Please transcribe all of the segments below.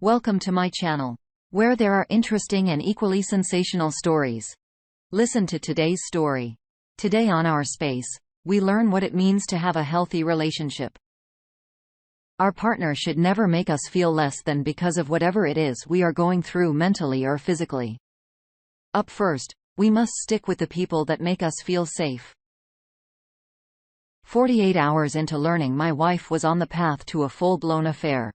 Welcome to my channel, where there are interesting and equally sensational stories. Listen to today's story. Today on Our Space, we learn what it means to have a healthy relationship. Our partner should never make us feel less than because of whatever it is we are going through mentally or physically. Up first, we must stick with the people that make us feel safe. 48 hours into learning, my wife was on the path to a full-blown affair.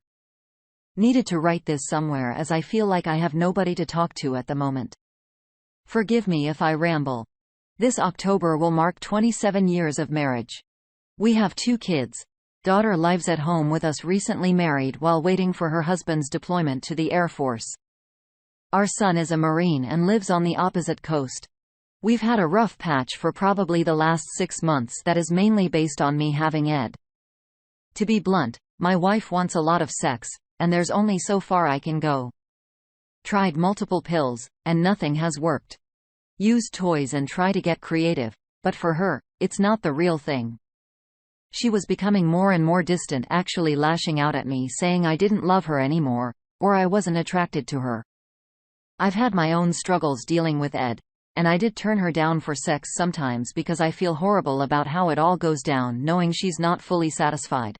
Needed to write this somewhere as I feel like I have nobody to talk to at the moment. Forgive me if I ramble. This October will mark 27 years of marriage. We have 2 kids. Daughter lives at home with us, recently married while waiting for her husband's deployment to the Air Force. Our son is a Marine and lives on the opposite coast. We've had a rough patch for probably the last 6 months that is mainly based on me having Ed. To be blunt, my wife wants a lot of sex, and there's only so far I can go. Tried multiple pills, and nothing has worked. Used toys and try to get creative, but for her, it's not the real thing. She was becoming more and more distant, actually lashing out at me saying I didn't love her anymore, or I wasn't attracted to her. I've had my own struggles dealing with Ed, and I did turn her down for sex sometimes because I feel horrible about how it all goes down knowing she's not fully satisfied.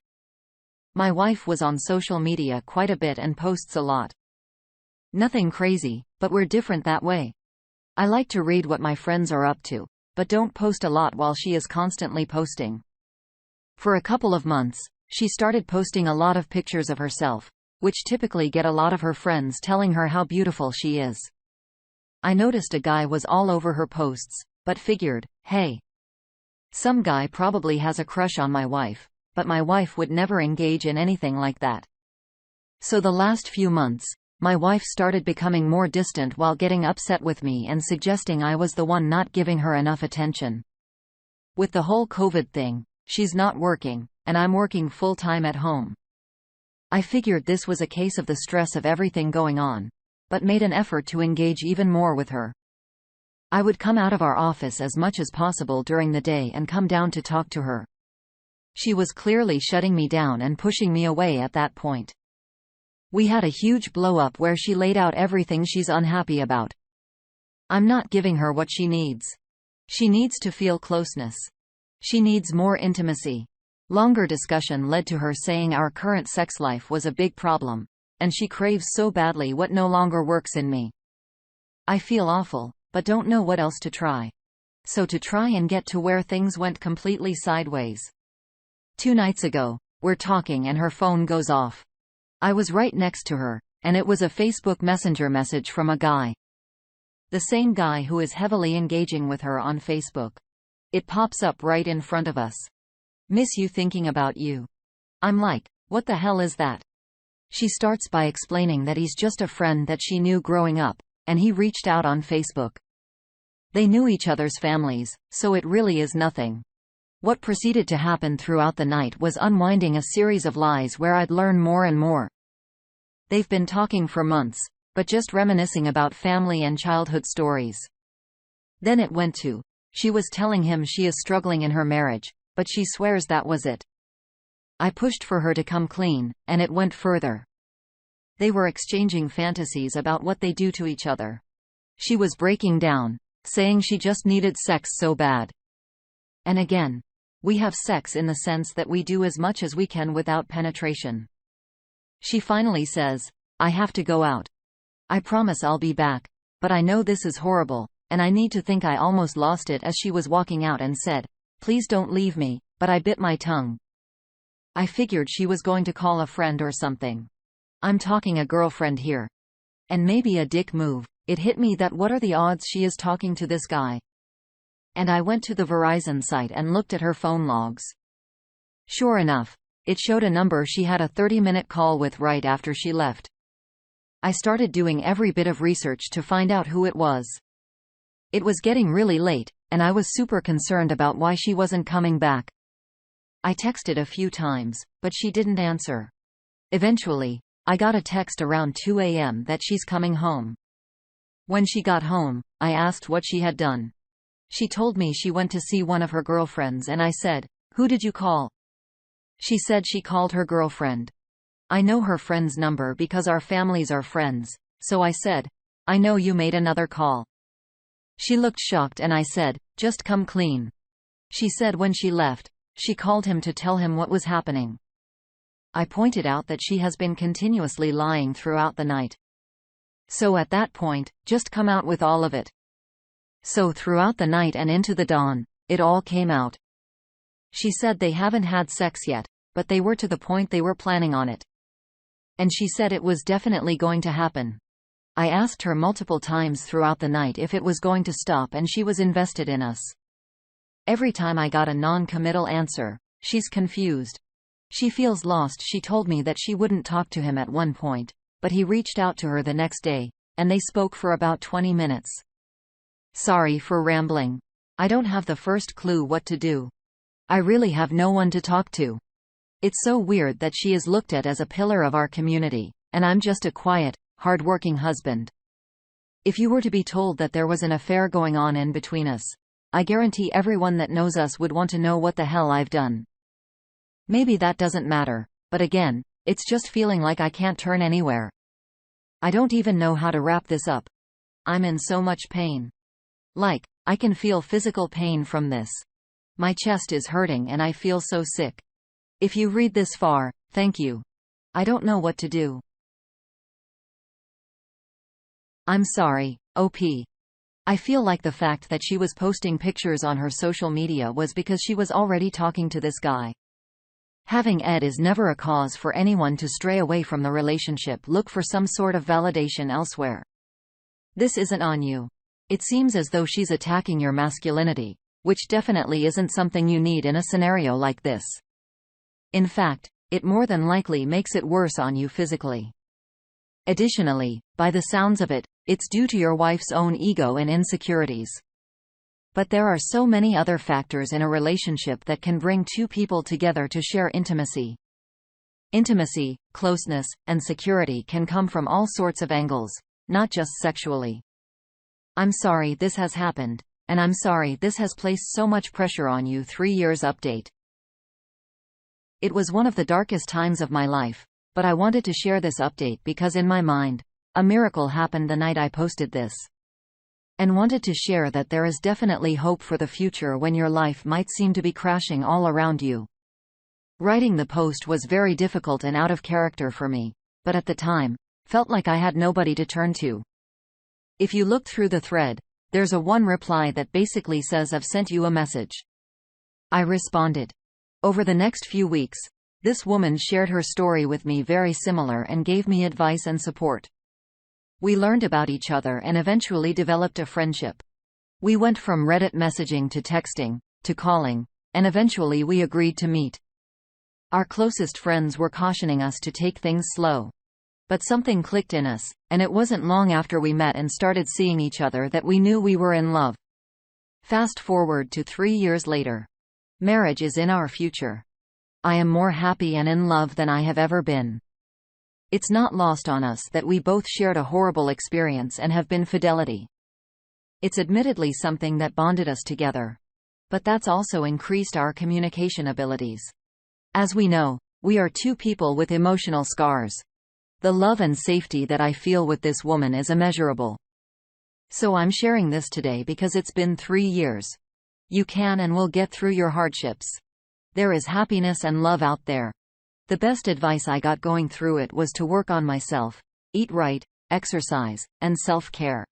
My wife was on social media quite a bit and posts a lot. Nothing crazy, but we're different that way. I like to read what my friends are up to, but don't post a lot while she is constantly posting. For a couple of months, she started posting a lot of pictures of herself, which typically get a lot of her friends telling her how beautiful she is. I noticed a guy was all over her posts, but figured, hey, some guy probably has a crush on my wife. But my wife would never engage in anything like that. So the last few months, my wife started becoming more distant while getting upset with me and suggesting I was the one not giving her enough attention. With the whole COVID thing, she's not working, and I'm working full-time at home. I figured this was a case of the stress of everything going on, but made an effort to engage even more with her. I would come out of our office as much as possible during the day and come down to talk to her. She was clearly shutting me down and pushing me away at that point. We had a huge blow-up where she laid out everything she's unhappy about. I'm not giving her what she needs. She needs to feel closeness. She needs more intimacy. Longer discussion led to her saying our current sex life was a big problem, and she craves so badly what no longer works in me. I feel awful, but don't know what else to try. So to try and get to where things went completely sideways. 2 nights ago, we're talking and her phone goes off. I was right next to her, and it was a Facebook Messenger message from a guy. The same guy who is heavily engaging with her on Facebook. It pops up right in front of us. Miss you, thinking about you. I'm like, what the hell is that? She starts by explaining that he's just a friend that she knew growing up, and he reached out on Facebook. They knew each other's families, so it really is nothing. What proceeded to happen throughout the night was unwinding a series of lies where I'd learn more and more. They've been talking for months, but just reminiscing about family and childhood stories. Then it went to, she was telling him she is struggling in her marriage, but she swears that was it. I pushed for her to come clean, and it went further. They were exchanging fantasies about what they do to each other. She was breaking down, saying she just needed sex so bad. And again, we have sex in the sense that we do as much as we can without penetration. She finally says, I have to go out. I promise I'll be back, but I know this is horrible, and I need to think I almost lost it as she was walking out and said, please don't leave me, but I bit my tongue. I figured she was going to call a friend or something. I'm talking a girlfriend here. And maybe a dick move. It hit me that what are the odds she is talking to this guy? And I went to the Verizon site and looked at her phone logs. Sure enough, it showed a number she had a 30-minute call with right after she left. I started doing every bit of research to find out who it was. It was getting really late, and I was super concerned about why she wasn't coming back. I texted a few times, but she didn't answer. Eventually, I got a text around 2 a.m. that she's coming home. When she got home, I asked what she had done. She told me she went to see one of her girlfriends, and I said, who did you call? She said she called her girlfriend. I know her friend's number because our families are friends, so I said, I know you made another call. She looked shocked and I said, just come clean. She said when she left, she called him to tell him what was happening. I pointed out that she has been continuously lying throughout the night. So at that point, just come out with all of it. So throughout the night and into the dawn, it all came out. She said they haven't had sex yet, but they were to the point they were planning on it. And she said it was definitely going to happen. I asked her multiple times throughout the night if it was going to stop, and she was invested in us. Every time I got a non-committal answer, she's confused. She feels lost. She told me that she wouldn't talk to him at one point, but he reached out to her the next day, and they spoke for about 20 minutes. Sorry for rambling. I don't have the first clue what to do. I really have no one to talk to. It's so weird that she is looked at as a pillar of our community, and I'm just a quiet, hard-working husband. If you were to be told that there was an affair going on in between us, I guarantee everyone that knows us would want to know what the hell I've done. Maybe that doesn't matter, but again, it's just feeling like I can't turn anywhere. I don't even know how to wrap this up. I'm in so much pain. Like, I can feel physical pain from this. My chest is hurting and I feel so sick. If you read this far, thank you. I don't know what to do. I'm sorry, OP. I feel like the fact that she was posting pictures on her social media was because she was already talking to this guy. Having Ed is never a cause for anyone to stray away from the relationship. Look for some sort of validation elsewhere. This isn't on you. It seems as though she's attacking your masculinity, which definitely isn't something you need in a scenario like this. In fact, it more than likely makes it worse on you physically. Additionally, by the sounds of it, it's due to your wife's own ego and insecurities. But there are so many other factors in a relationship that can bring two people together to share intimacy. Intimacy, closeness, and security can come from all sorts of angles, not just sexually. I'm sorry this has happened, and I'm sorry this has placed so much pressure on you. 3 years update. It was one of the darkest times of my life, but I wanted to share this update because in my mind, a miracle happened the night I posted this. And wanted to share that there is definitely hope for the future when your life might seem to be crashing all around you. Writing the post was very difficult and out of character for me, but at the time, felt like I had nobody to turn to. If you look through the thread, there's a one reply that basically says I've sent you a message. I responded. Over the next few weeks, this woman shared her story with me very similar and gave me advice and support. We learned about each other and eventually developed a friendship. We went from Reddit messaging to texting, to calling, and eventually we agreed to meet. Our closest friends were cautioning us to take things slow. But something clicked in us, and it wasn't long after we met and started seeing each other that we knew we were in love. Fast forward to 3 years later. Marriage is in our future. I am more happy and in love than I have ever been. It's not lost on us that we both shared a horrible experience and have been fidelity. It's admittedly something that bonded us together. But that's also increased our communication abilities. As we know, we are two people with emotional scars. The love and safety that I feel with this woman is immeasurable. So I'm sharing this today because it's been 3 years. You can and will get through your hardships. There is happiness and love out there. The best advice I got going through it was to work on myself, eat right, exercise, and self-care.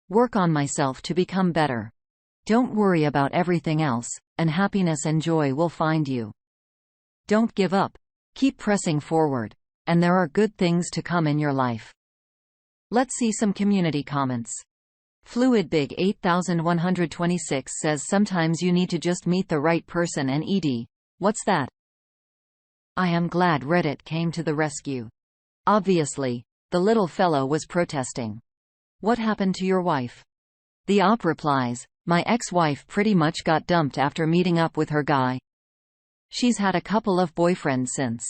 Work on myself to become better. Don't worry about everything else, and happiness and joy will find you. Don't give up. Keep pressing forward, and there are good things to come in your life. Let's see some community comments. Fluid Big 8126 says sometimes you need to just meet the right person and what's that? I am glad Reddit came to the rescue. Obviously, the little fellow was protesting. What happened to your wife? The op replies, my ex-wife pretty much got dumped after meeting up with her guy. She's had a couple of boyfriends since.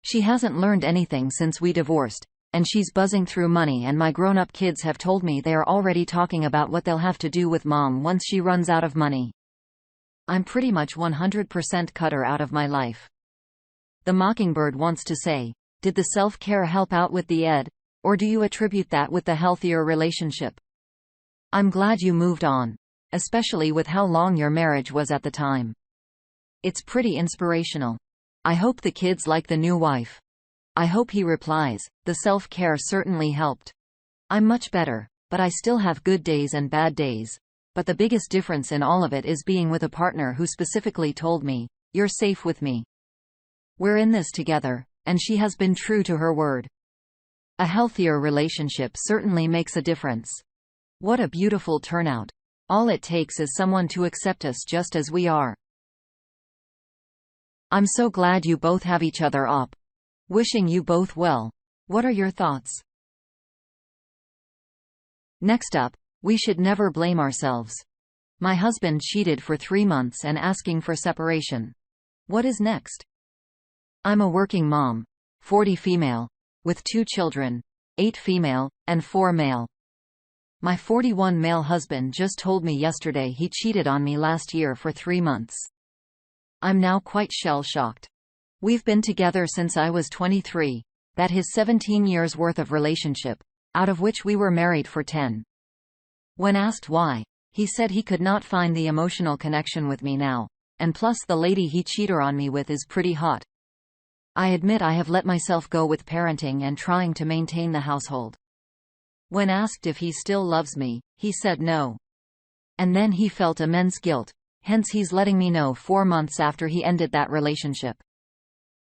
She hasn't learned anything since we divorced, and she's buzzing through money, and my grown-up kids have told me they are already talking about what they'll have to do with mom once she runs out of money. I'm pretty much 100% cut her out of my life. The Mockingbird wants to say, Did the self-care help out with the ed, or do you attribute that with the healthier relationship? I'm glad you moved on, especially with how long your marriage was at the time. It's pretty inspirational. I hope the kids like the new wife. I hope he replies, the self-care certainly helped. I'm much better, but I still have good days and bad days. But the biggest difference in all of it is being with a partner who specifically told me, you're safe with me. We're in this together, and she has been true to her word. A healthier relationship certainly makes a difference. What a beautiful turnout. All it takes is someone to accept us just as we are. I'm so glad you both have each other up. Wishing you both well. What are your thoughts? Next up, we should never blame ourselves. My husband cheated for 3 months and asking for separation. What is next? I'm a working mom, 40 female, with 2 children, 8 female, and 4 male. My 41 male husband just told me yesterday he cheated on me last year for 3 months. I'm now quite shell-shocked. We've been together since I was 23, that is 17 years worth of relationship, out of which we were married for 10. When asked why, he said he could not find the emotional connection with me now, and plus the lady he cheated on me with is pretty hot. I admit I have let myself go with parenting and trying to maintain the household. When asked if he still loves me, he said no. And then he felt immense guilt, hence he's letting me know 4 months after he ended that relationship.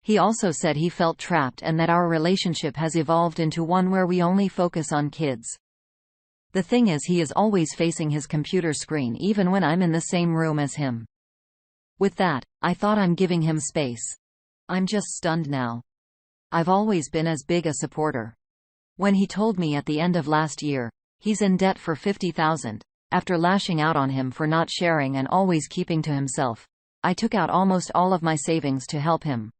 He also said he felt trapped and that our relationship has evolved into one where we only focus on kids. The thing is, he is always facing his computer screen even when I'm in the same room as him. With that, I thought I'm giving him space. I'm just stunned now. I've always been as big a supporter. When he told me at the end of last year, he's in debt for $50,000, after lashing out on him for not sharing and always keeping to himself, I took out almost all of my savings to help him.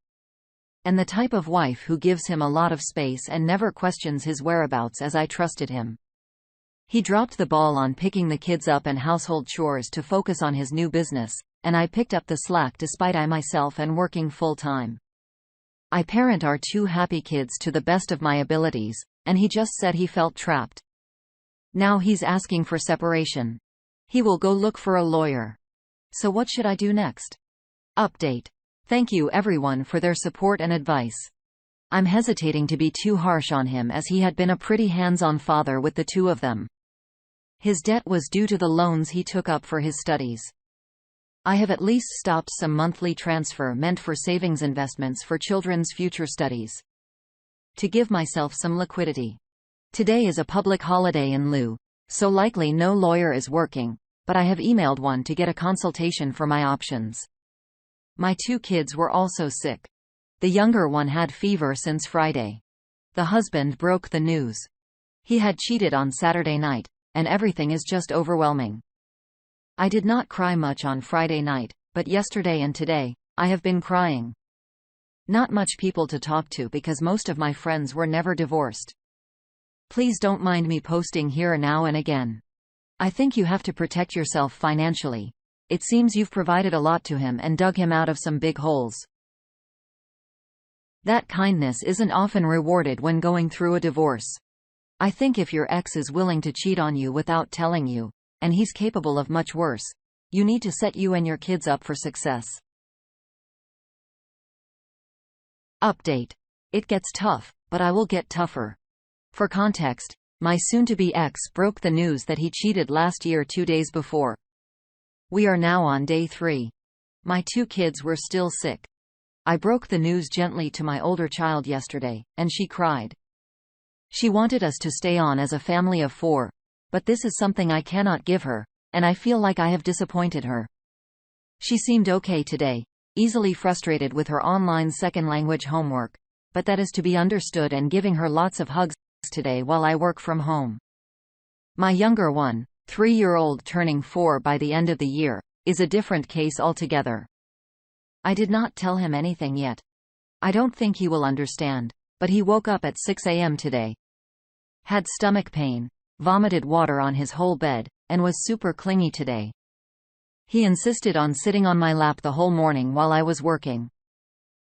And the type of wife who gives him a lot of space and never questions his whereabouts as I trusted him. He dropped the ball on picking the kids up and household chores to focus on his new business, and I picked up the slack despite I myself and working full-time. I parent our 2 happy kids to the best of my abilities, and he just said he felt trapped. Now he's asking for separation. He will go look for a lawyer. So what should I do next? Update. Thank you everyone for their support and advice. I'm hesitating to be too harsh on him as he had been a pretty hands-on father with the 2 of them. His debt was due to the loans he took up for his studies. I have at least stopped some monthly transfer meant for savings investments for children's future studies. To give myself some liquidity. Today is a public holiday in lieu, so likely no lawyer is working, but I have emailed one to get a consultation for my options. My 2 kids were also sick. The younger one had fever since Friday. The husband broke the news. He had cheated on Saturday night, and everything is just overwhelming. I did not cry much on Friday night, but yesterday and today, I have been crying. Not much people to talk to because most of my friends were never divorced. Please don't mind me posting here now and again. I think you have to protect yourself financially. It seems you've provided a lot to him and dug him out of some big holes. That kindness isn't often rewarded when going through a divorce. I think if your ex is willing to cheat on you without telling you, and he's capable of much worse, you need to set you and your kids up for success. Update. It gets tough, but I will get tougher. For context, my soon-to-be ex broke the news that he cheated last year 2 days before. We are now on day 3. My 2 kids were still sick. I broke the news gently to my older child yesterday, and she cried. She wanted us to stay on as a family of 4, but this is something I cannot give her, and I feel like I have disappointed her. She seemed okay today, easily frustrated with her online second language homework, but that is to be understood, and giving her lots of hugs today while I work from home. My younger one, 3-year-old turning 4 by the end of the year, is a different case altogether. I did not tell him anything yet. I don't think he will understand, but he woke up at 6 a.m. today. Had stomach pain, vomited water on his whole bed, and was super clingy today. He insisted on sitting on my lap the whole morning while I was working.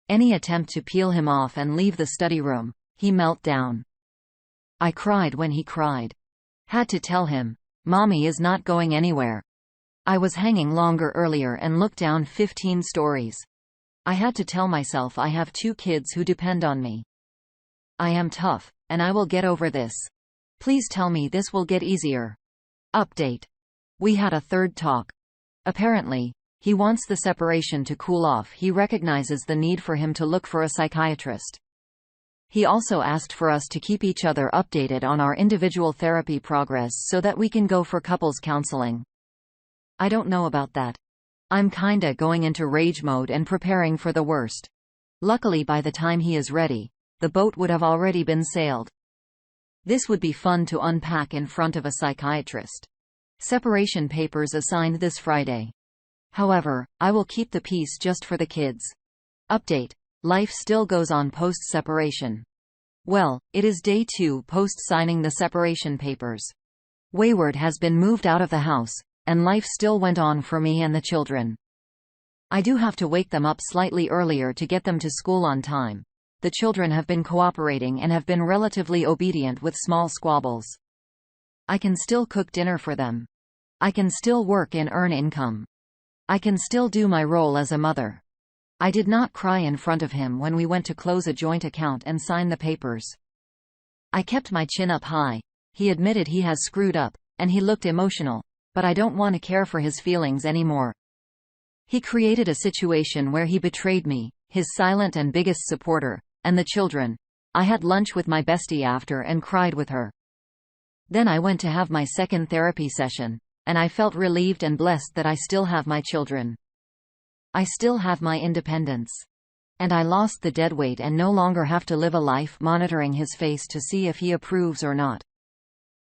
Any attempt to peel him off and leave the study room, he melted down. I cried when he cried. Had to tell him, Mommy is not going anywhere. I was hanging longer earlier and looked down 15 stories. I had to tell myself I have 2 kids who depend on me. I am tough, and I will get over this. Please tell me this will get easier. Update. We had a third talk. Apparently, he wants the separation to cool off. He recognizes the need for him to look for a psychiatrist. He also asked for us to keep each other updated on our individual therapy progress so that we can go for couples counseling. I don't know about that. I'm kinda going into rage mode and preparing for the worst. Luckily, by the time he is ready, the boat would have already been sailed. This would be fun to unpack in front of a psychiatrist. Separation papers assigned this Friday. However, I will keep the peace just for the kids. Update. Life still goes on post-separation. Well, it is day 2 post-signing the separation papers. Wayward has been moved out of the house, and life still went on for me and the children. I do have to wake them up slightly earlier to get them to school on time. The children have been cooperating and have been relatively obedient with small squabbles. I can still cook dinner for them. I can still work and earn income. I can still do my role as a mother. I did not cry in front of him when we went to close a joint account and sign the papers. I kept my chin up high. He admitted he has screwed up, and he looked emotional, but I don't want to care for his feelings anymore. He created a situation where he betrayed me, his silent and biggest supporter, and the children. I had lunch with my bestie after and cried with her. Then I went to have my second therapy session, and I felt relieved and blessed that I still have my children. I still have my independence. And I lost the deadweight and no longer have to live a life monitoring his face to see if he approves or not.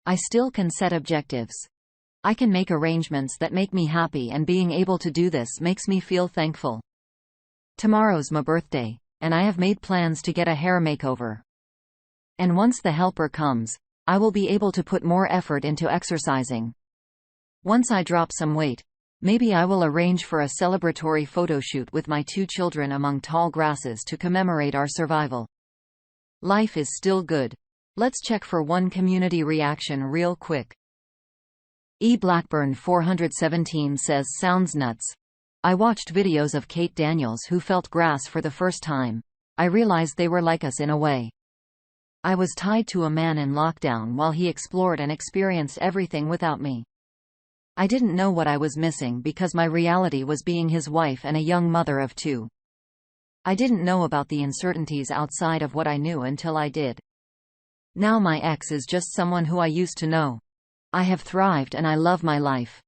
I still can set objectives. I can make arrangements that make me happy, and being able to do this makes me feel thankful. Tomorrow's my birthday, and I have made plans to get a hair makeover. And once the helper comes, I will be able to put more effort into exercising. Once I drop some weight, maybe I will arrange for a celebratory photo shoot with my 2 children among tall grasses to commemorate our survival. Life is still good. Let's check for one community reaction real quick. Blackburn 417 says sounds nuts. I watched videos of Kate Daniels who felt grass for the first time. I realized they were like us in a way. I was tied to a man in lockdown while he explored and experienced everything without me. I didn't know what I was missing because my reality was being his wife and a young mother of 2. I didn't know about the uncertainties outside of what I knew until I did. Now my ex is just someone who I used to know. I have thrived and I love my life.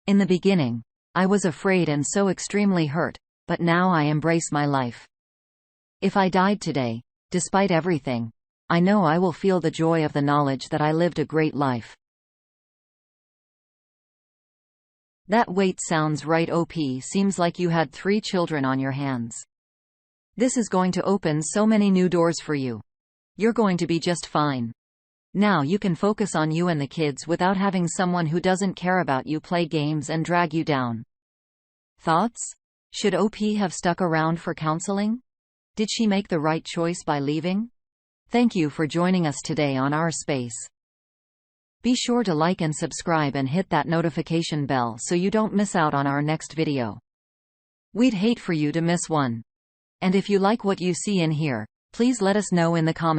In the beginning, I was afraid and so extremely hurt, but now I embrace my life. If I died today, despite everything, I know I will feel the joy of the knowledge that I lived a great life. That weight sounds right. OP, seems like you had 3 children on your hands. This is going to open so many new doors for you. You're going to be just fine. Now you can focus on you and the kids without having someone who doesn't care about you play games and drag you down. Thoughts? Should OP have stuck around for counseling? Did she make the right choice by leaving? Thank you for joining us today on our space. Be sure to like and subscribe and hit that notification bell so you don't miss out on our next video. We'd hate for you to miss one. And if you like what you see in here, please let us know in the comments.